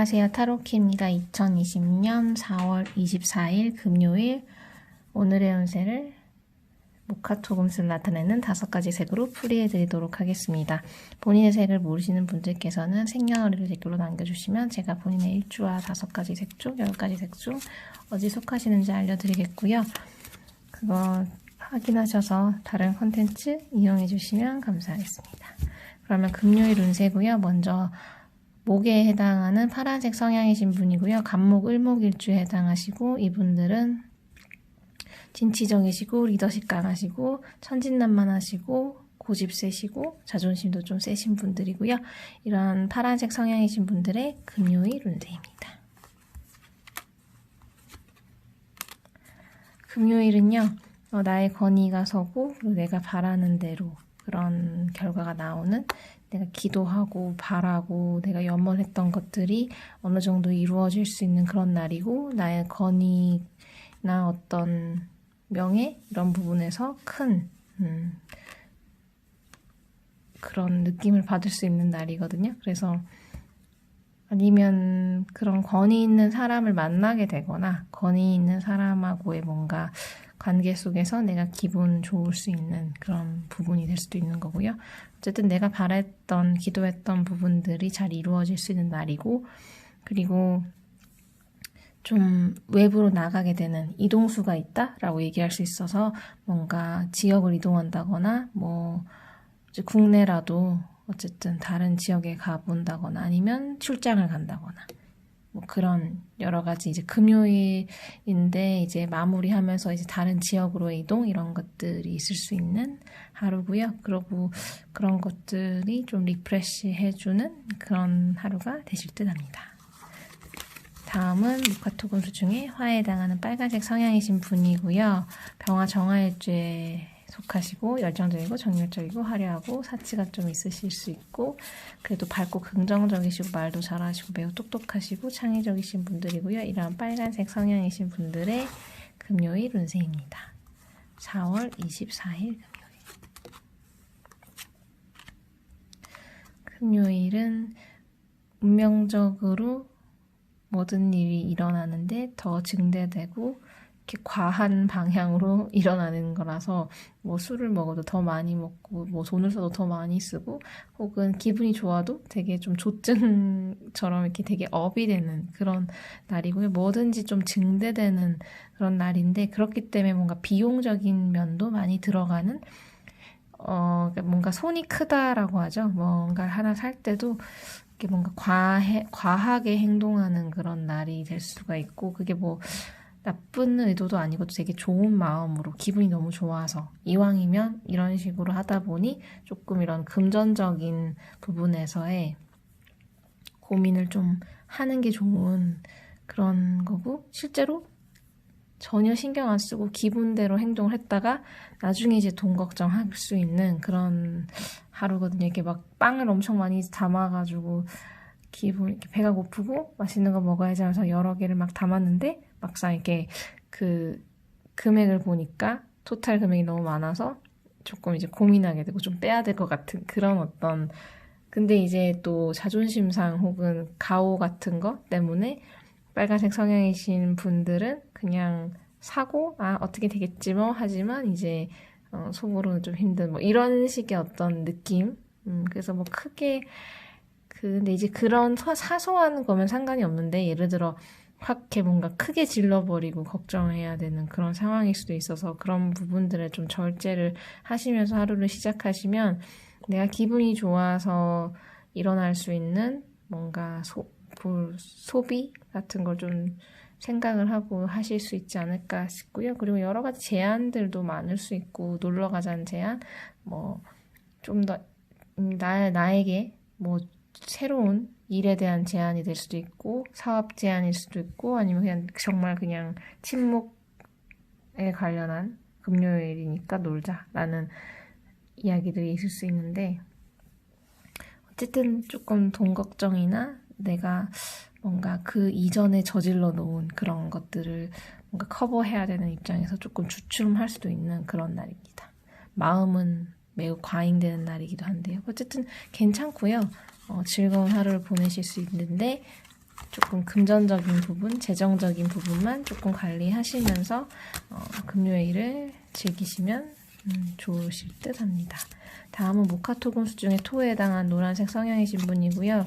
안녕하세요. 타로키입니다. 2020년 4월 24일 금요일 오늘의 운세를 모카토금수를 나타내는 5가지 색으로 풀이해드리도록 하겠습니다. 본인의 색을 모르시는 분들께서는 생년월일을 댓글로 남겨주시면 제가 본인의 일주와 5가지 색 중 10가지 색 중 어디 속하시는지 알려드리겠고요. 그거 확인하셔서 다른 콘텐츠 이용해주시면 감사하겠습니다. 그러면 금요일 운세고요. 먼저 목에 해당하는 파란색 성향이신 분이고요. 간목, 을목일주에 해당하시고 이분들은 진취적이시고 리더십 강하시고 천진난만하시고 고집 세시고 자존심도 좀 세신 분들이고요. 이런 파란색 성향이신 분들의 금요일 운세입니다. 금요일은요. 나의 권위가 서고 그리고 내가 바라는 대로 그런 결과가 나오는 내가 기도하고 바라고 내가 염원했던 것들이 어느 정도 이루어질 수 있는 그런 날이고 나의 권위나 어떤 명예 이런 부분에서 큰 그런 느낌을 받을 수 있는 날이거든요. 그래서 아니면 그런 권위 있는 사람을 만나게 되거나 권위 있는 사람하고의 뭔가 관계 속에서 내가 기분 좋을 수 있는 그런 부분이 될 수도 있는 거고요. 어쨌든 내가 바랬던, 기도했던 부분들이 잘 이루어질 수 있는 날이고, 그리고 좀 외부로 나가게 되는 이동수가 있다라고 얘기할 수 있어서 뭔가 지역을 이동한다거나 뭐 이제 국내라도 어쨌든 다른 지역에 가본다거나 아니면 출장을 간다거나 뭐 그런 여러 가지 이제 금요일인데 이제 마무리하면서 이제 다른 지역으로 이동 이런 것들이 있을 수 있는 하루고요. 그리고 그런 것들이 좀 리프레시 해주는 그런 하루가 되실 듯 합니다. 다음은 모카토금수 중에 화에 해당하는 빨간색 성향이신 분이고요. 병화 정화일주에 속하시고 열정적이고 정열적이고 화려하고 사치가 좀 있으실 수 있고 그래도 밝고 긍정적이시고 말도 잘하시고 매우 똑똑하시고 창의적이신 분들이고요. 이러한 빨간색 성향이신 분들의 금요일 운세입니다. 4월 24일 금요일은 운명적으로 모든 일이 일어나는데 더 증대되고 이렇게 과한 방향으로 일어나는 거라서 뭐 술을 먹어도 더 많이 먹고 뭐 돈을 써도 더 많이 쓰고 혹은 기분이 좋아도 되게 좀 조증처럼 이렇게 되게 업이 되는 그런 날이고요. 뭐든지 좀 증대되는 그런 날인데 그렇기 때문에 뭔가 비용적인 면도 많이 들어가는 뭔가 손이 크다라고 하죠. 뭔가 하나 살 때도 이게 뭔가 과하게 행동하는 그런 날이 될 수가 있고 그게 뭐 나쁜 의도도 아니고 되게 좋은 마음으로 기분이 너무 좋아서 이왕이면 이런 식으로 하다 보니 조금 이런 금전적인 부분에서의 고민을 좀 하는 게 좋은 그런 거고 실제로 전혀 신경 안 쓰고 기분대로 행동을 했다가 나중에 이제 돈 걱정할 수 있는 그런 하루거든요. 이렇게 막 빵을 엄청 많이 담아가지고 이렇게 배가 고프고 맛있는 거 먹어야지 하면서 여러 개를 막 담았는데 막상 이렇게 그 금액을 보니까 토탈 금액이 너무 많아서 조금 이제 고민하게 되고 좀 빼야 될 것 같은 그런 어떤 근데 이제 또 자존심상 혹은 가오 같은 것 때문에 빨간색 성향이신 분들은 그냥 사고 어떻게 되겠지 뭐 하지만 이제 속으로는 좀 힘든 뭐 이런 식의 어떤 느낌 그래서 뭐 크게 근데 이제 그런 사소한 거면 상관이 없는데 예를 들어 확 이렇게 뭔가 크게 질러버리고 걱정해야 되는 그런 상황일 수도 있어서 그런 부분들에 좀 절제를 하시면서 하루를 시작하시면 내가 기분이 좋아서 일어날 수 있는 뭔가 소비 같은 걸 좀 생각을 하고 하실 수 있지 않을까 싶고요. 그리고 여러 가지 제안들도 많을 수 있고 놀러 가자는 제안, 뭐 좀 더 나에게 뭐 새로운 일에 대한 제안이 될 수도 있고 사업 제안일 수도 있고 아니면 그냥 정말 그냥 친목에 관련한 금요일이니까 놀자라는 이야기들이 있을 수 있는데 어쨌든 조금 돈 걱정이나 내가 뭔가 그 이전에 저질러 놓은 그런 것들을 뭔가 커버해야 되는 입장에서 조금 주춤할 수도 있는 그런 날입니다. 마음은 매우 과잉되는 날이기도 한데요. 어쨌든 괜찮고요. 즐거운 하루를 보내실 수 있는데 조금 금전적인 부분, 재정적인 부분만 조금 관리하시면서 금요일을 즐기시면 좋으실 듯 합니다. 다음은 목화토금수 중에 토에 해당한 노란색 성향이신 분이고요.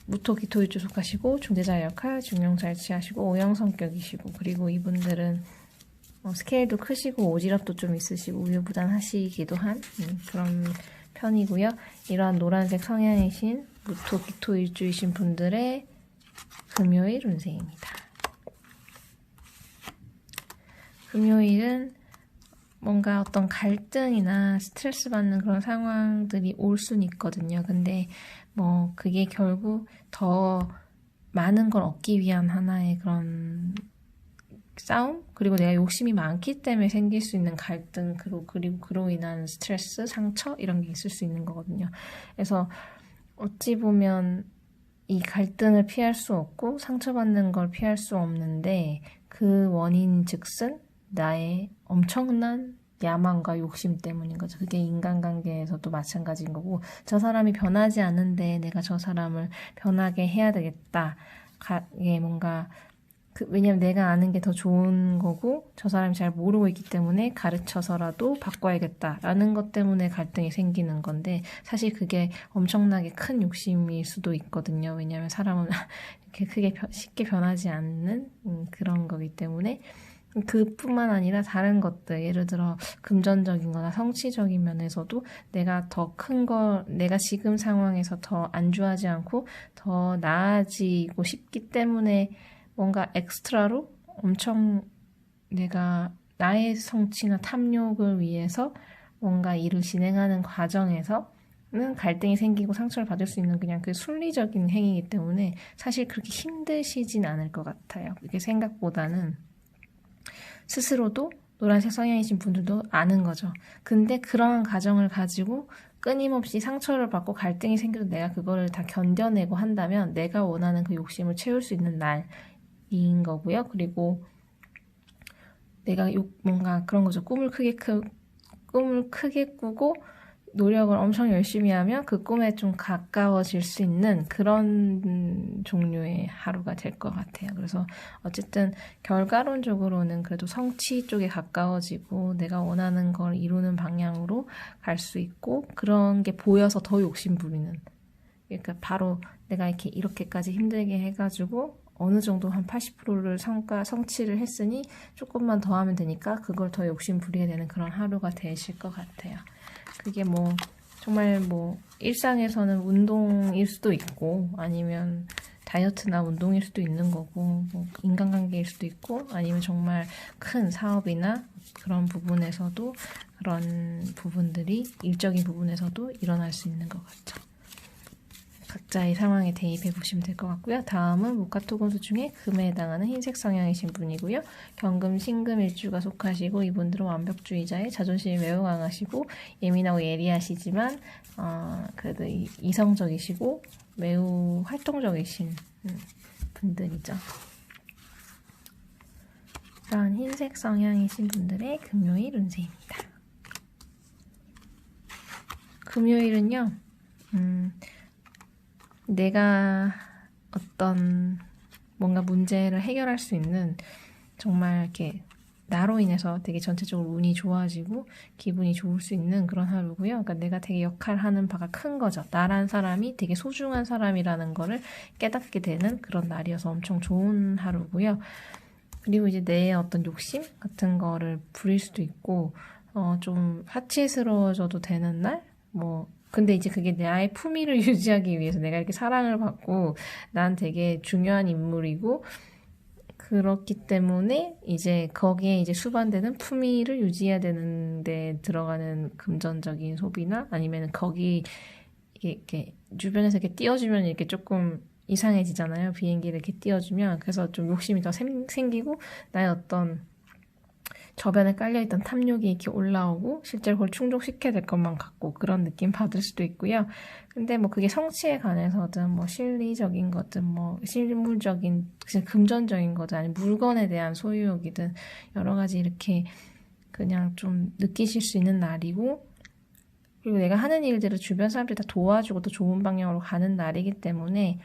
무토, 기토, 일주 속하시고 중대자 역할, 중용잘 취하시고 O형 성격이시고, 그리고 이분들은 스케일도 크시고 오지랖도 좀 있으시고 우유부단하시기도 한 그런 편이고요. 이러한 노란색 성향이신 무토, 기토, 일주이신 분들의 금요일 운세입니다. 금요일은 뭔가 어떤 갈등이나 스트레스 받는 그런 상황들이 올 수는 있거든요. 근데 뭐 그게 결국 더 많은 걸 얻기 위한 하나의 그런 싸움? 그리고 내가 욕심이 많기 때문에 생길 수 있는 갈등, 그리고 그로 인한 스트레스, 상처 이런 게 있을 수 있는 거거든요. 그래서 어찌 보면 이 갈등을 피할 수 없고 상처받는 걸 피할 수 없는데, 그 원인 즉슨 나의 엄청난 야망과 욕심 때문인 거죠. 그게 인간관계에서도 마찬가지인 거고, 저 사람이 변하지 않는데 내가 저 사람을 변하게 해야 되겠다. 이게 뭔가 왜냐면 내가 아는 게 더 좋은 거고 저 사람이 잘 모르고 있기 때문에 가르쳐서라도 바꿔야겠다라는 것 때문에 갈등이 생기는 건데, 사실 그게 엄청나게 큰 욕심일 수도 있거든요. 왜냐면 사람은 이렇게 크게 쉽게 변하지 않는 그런 거기 때문에, 그뿐만 아니라 다른 것들, 예를 들어 금전적인 거나 성취적인 면에서도 내가 더 큰 거, 내가 지금 상황에서 더 안주하지 않고 더 나아지고 싶기 때문에 뭔가 엑스트라로 엄청 내가 나의 성취나 탐욕을 위해서 뭔가 일을 진행하는 과정에서는 갈등이 생기고 상처를 받을 수 있는 그냥 그 순리적인 행위이기 때문에 사실 그렇게 힘드시진 않을 것 같아요. 이게 생각보다는 스스로도 노란색 성향이신 분들도 아는 거죠. 근데 그러한 가정을 가지고 끊임없이 상처를 받고 갈등이 생겨도 내가 그거를 다 견뎌내고 한다면 내가 원하는 그 욕심을 채울 수 있는 날인 거고요. 그리고 내가 뭔가 그런 거죠. 꿈을 크게 꾸고 노력을 엄청 열심히 하면 그 꿈에 좀 가까워질 수 있는 그런 종류의 하루가 될 것 같아요. 그래서 어쨌든 결과론적으로는 그래도 성취 쪽에 가까워지고 내가 원하는 걸 이루는 방향으로 갈 수 있고, 그런 게 보여서 더 욕심 부리는, 그러니까 바로 내가 이렇게까지 힘들게 해가지고 어느 정도 한 80%를 성취를 했으니 조금만 더 하면 되니까 그걸 더 욕심 부리게 되는 그런 하루가 되실 것 같아요. 그게 뭐 정말 뭐 일상에서는 운동일 수도 있고, 아니면 다이어트나 운동일 수도 있는 거고, 뭐 인간관계일 수도 있고, 아니면 정말 큰 사업이나 그런 부분에서도, 그런 부분들이 일적인 부분에서도 일어날 수 있는 것 같죠. 각자의 상황에 대입해 보시면 될 것 같고요. 다음은 목화토금수 중에 금에 해당하는 흰색 성향이신 분이고요. 경금, 신금, 일주가 속하시고, 이분들은 완벽주의자의 자존심이 매우 강하시고 예민하고 예리하시지만 그래도 이성적이시고 매우 활동적이신 분들이죠. 이런 흰색 성향이신 분들의 금요일 운세입니다. 금요일은요, 내가 어떤 뭔가 문제를 해결할 수 있는, 정말 이렇게 나로 인해서 되게 전체적으로 운이 좋아지고 기분이 좋을 수 있는 그런 하루고요. 그러니까 내가 되게 역할하는 바가 큰 거죠. 나란 사람이 되게 소중한 사람이라는 거를 깨닫게 되는 그런 날이어서 엄청 좋은 하루고요. 그리고 이제 내 어떤 욕심 같은 거를 부릴 수도 있고, 좀 사치스러워져도 되는 날? 근데 이제 그게 나의 품위를 유지하기 위해서, 내가 이렇게 사랑을 받고 난 되게 중요한 인물이고 그렇기 때문에 이제 거기에 이제 수반되는 품위를 유지해야 되는데 들어가는 금전적인 소비나, 아니면 거기 이렇게 주변에서 이렇게 띄워주면 이렇게 조금 이상해지잖아요. 비행기를 이렇게 띄워주면. 그래서 좀 욕심이 더 생기고 나의 어떤 저변에 깔려있던 탐욕이 이렇게 올라오고 실제로 그걸 충족시켜야 될 것만 같고, 그런 느낌 받을 수도 있고요. 근데 뭐 그게 성취에 관해서든 뭐 실리적인 거든 뭐 실물적인, 금전적인 거든 아니면 물건에 대한 소유욕이든 여러 가지 이렇게 그냥 좀 느끼실 수 있는 날이고, 그리고 내가 하는 일들을 주변 사람들이 다 도와주고 또 좋은 방향으로 가는 날이기 때문에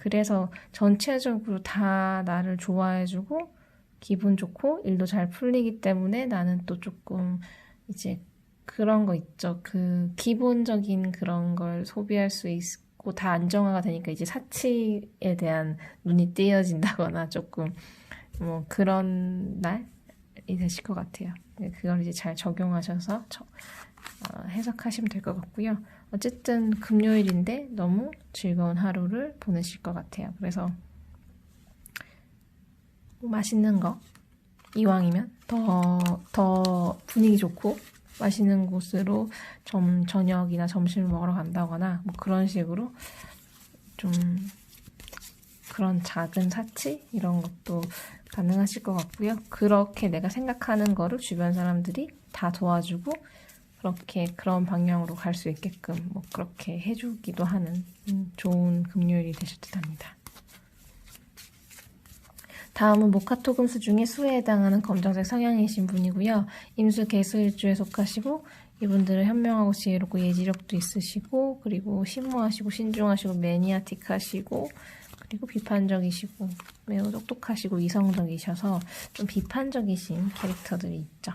그래서 전체적으로 다 나를 좋아해주고 기분 좋고 일도 잘 풀리기 때문에 나는 또 조금 이제 그런 거 있죠. 그 기본적인 그런 걸 소비할 수 있고 다 안정화가 되니까 이제 사치에 대한 눈이 띄어진다거나 조금 뭐 그런 날이 되실 것 같아요. 그걸 이제 잘 적용하셔서 해석하시면 될 것 같고요. 어쨌든 금요일인데 너무 즐거운 하루를 보내실 것 같아요. 그래서 맛있는 거 이왕이면 더 분위기 좋고 맛있는 곳으로 저녁이나 점심을 먹으러 간다거나 뭐 그런 식으로 좀 그런 작은 사치 이런 것도 가능하실 것 같고요. 그렇게 내가 생각하는 거를 주변 사람들이 다 도와주고 그렇게 그런 방향으로 갈 수 있게끔 뭐 그렇게 해주기도 하는 좋은 금요일이 되실 듯 합니다. 다음은 모카토금수 중에 수에 해당하는 검정색 성향이신 분이고요. 임수 개수일주에 속하시고 이분들은 현명하고 지혜롭고 예지력도 있으시고 그리고 심오하시고 신중하시고 매니아틱하시고 그리고 비판적이시고 매우 똑똑하시고 이성적이셔서 좀 비판적이신 캐릭터들이 있죠.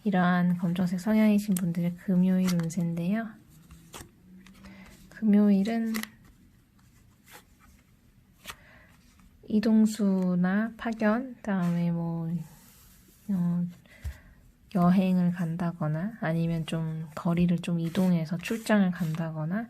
이러한 검정색 성향이신 분들의 금요일 운세인데요. 금요일은 이동수나 파견, 다음에 뭐 여행을 간다거나 아니면 좀 거리를 좀 이동해서 출장을 간다거나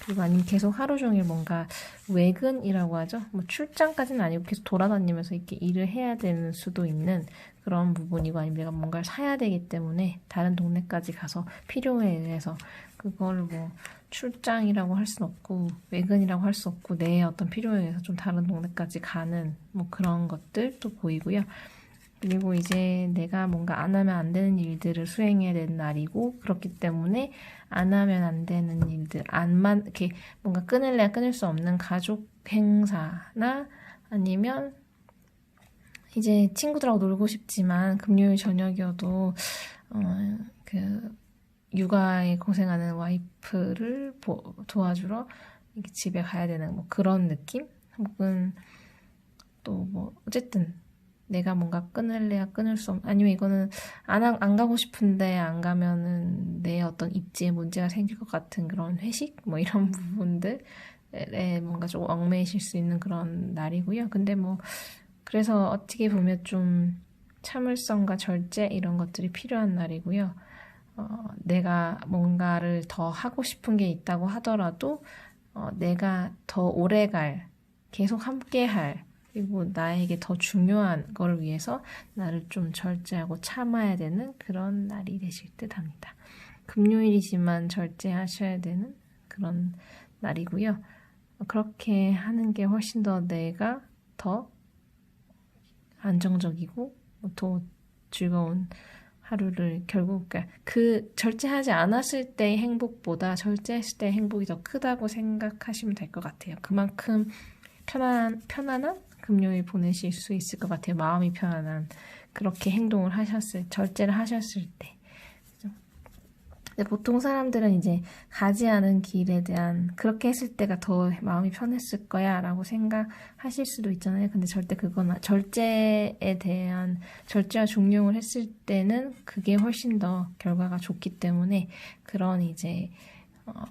그리고 아니면 계속 하루 종일 뭔가 외근이라고 하죠. 뭐 출장까지는 아니고 계속 돌아다니면서 이렇게 일을 해야 되는 수도 있는 그런 부분이고 아니면 내가 뭔가를 사야 되기 때문에 다른 동네까지 가서 필요에 의해서 그걸 뭐 출장이라고 할 수 없고 외근이라고 할 수 없고 내 어떤 필요에 의해서 좀 다른 동네까지 가는 뭐 그런 것들도 보이고요. 그리고 이제 내가 뭔가 안 하면 안 되는 일들을 수행해야 되는 날이고 그렇기 때문에 안 하면 안 되는 일들, 이렇게 뭔가 끊을래야 끊을 수 없는 가족 행사나 아니면 이제 친구들하고 놀고 싶지만 금요일 저녁이어도 그 육아에 고생하는 와이프를 도와주러 집에 가야 되는 뭐 그런 느낌? 혹은 또 뭐 어쨌든 내가 뭔가 끊을래야 끊을 수 아니면 이거는 안 가고 싶은데 안 가면은 내 어떤 입지에 문제가 생길 것 같은 그런 회식? 뭐 이런 부분들에 뭔가 좀 얽매이실 수 있는 그런 날이고요. 근데 뭐 그래서 어떻게 보면 좀 참을성과 절제 이런 것들이 필요한 날이고요. 내가 뭔가를 더 하고 싶은 게 있다고 하더라도 내가 더 오래 계속 함께 할 그리고 나에게 더 중요한 걸 위해서 나를 좀 절제하고 참아야 되는 그런 날이 되실 듯 합니다. 금요일이지만 절제하셔야 되는 그런 날이고요. 그렇게 하는 게 훨씬 더 내가 더 안정적이고 더 즐거운 하루를 결국 그 절제하지 않았을 때의 행복보다 절제했을 때의 행복이 더 크다고 생각하시면 될 것 같아요. 그만큼 편안한 금요일 보내실 수 있을 것 같아요. 마음이 편안한 그렇게 절제를 하셨을 때. 근데 보통 사람들은 이제 가지 않은 길에 대한 그렇게 했을 때가 더 마음이 편했을 거야 라고 생각하실 수도 있잖아요. 근데 절대 그건 절제에 대한 절제와 중용을 했을 때는 그게 훨씬 더 결과가 좋기 때문에 그런 이제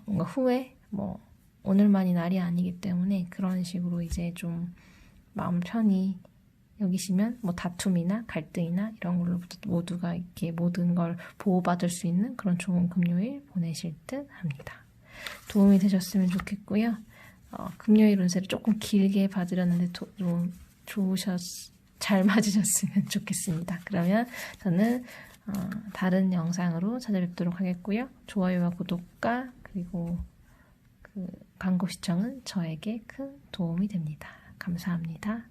뭔가 후회 뭐 오늘만이 날이 아니기 때문에 그런 식으로 이제 좀 마음 편히 여기시면 뭐 다툼이나 갈등이나 이런 걸로부터 모두가 이렇게 모든 걸 보호받을 수 있는 그런 좋은 금요일 보내실 듯 합니다. 도움이 되셨으면 좋겠고요. 금요일 운세를 조금 길게 봐드렸는데 좀 잘 맞으셨으면 좋겠습니다. 그러면 저는 다른 영상으로 찾아뵙도록 하겠고요. 좋아요와 구독과 그리고 광고 시청은 저에게 큰 도움이 됩니다. 감사합니다.